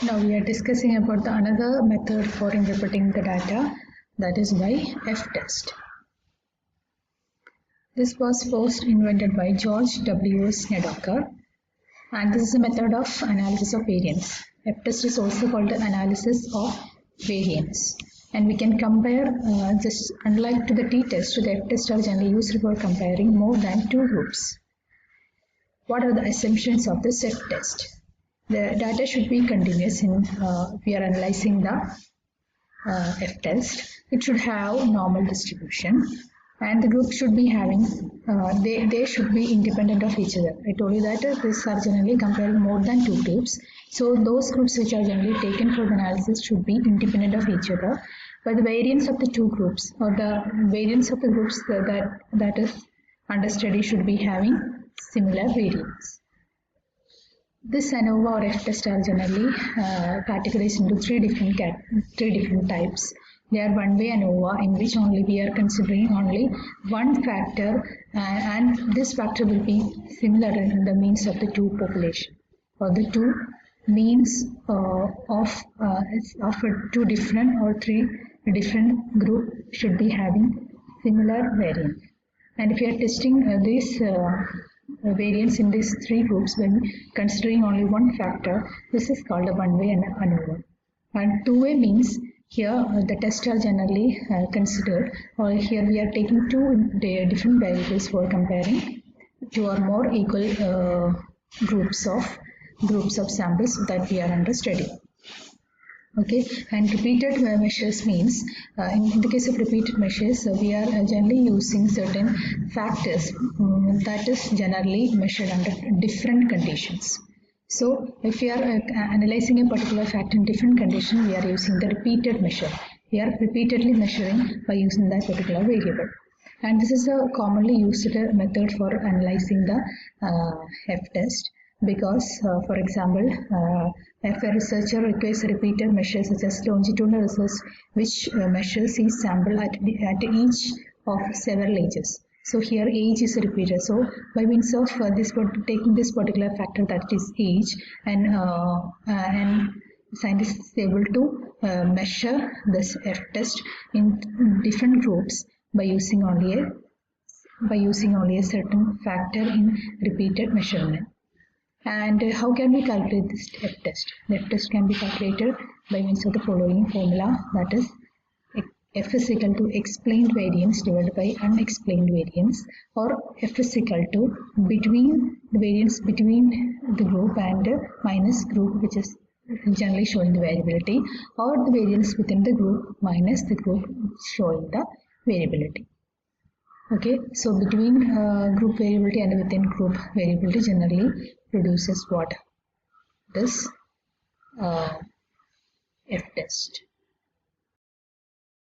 Now we are discussing about another method for interpreting the data, that is by F-test. This was first invented by George W. Snedeker, and this is a method of analysis of variance. F-test is also called the analysis of variance. And we can compare this, unlike to the t-test, the F-test are generally used for comparing more than two groups. What are the assumptions of this F-test? The data should be continuous in we are analyzing the F-test. It should have normal distribution, and the group should be having they should be independent of each other. I told you that these are generally comparing more than two groups. So those groups which are generally taken for the analysis should be independent of each other. But the variance of the two groups or the variance of the groups that is under study should be having similar variance. This ANOVA or F-test are generally categorized into three different types. They are one-way ANOVA, in which only we are considering only one factor, and this factor will be similar in the means of the two population, or the two means of two different or three different group should be having similar variance. And if you are testing this variance in these three groups when considering only one factor, this is called a one-way ANOVA. And two-way means here the tests are generally considered, or here we are taking two different variables for comparing two or more equal groups of samples that we are under study. Okay, and repeated measures means in the case of repeated measures we are generally using certain factors that is generally measured under different conditions. So if we are analyzing a particular factor in different condition, we are using the repeated measure. We are repeatedly measuring by using that particular variable. And this is a commonly used method for analyzing the F-test. Because, for example, if a researcher requires repeated measures such as longitudinal research, which measures each sample at each of several ages. So here age is repeated. So by means of taking this particular factor, that is age, and scientist is able to measure this F-test in different groups by using only a certain factor in repeated measurement. And how can we calculate this F-test? The F-test can be calculated by means of the following formula, that is F is equal to explained variance divided by unexplained variance, or F is equal to between the variance between the group and minus group, which is generally showing the variability, or the variance within the group minus the group showing the variability. Okay, so between group variability and within group variability generally produces what? This F-test.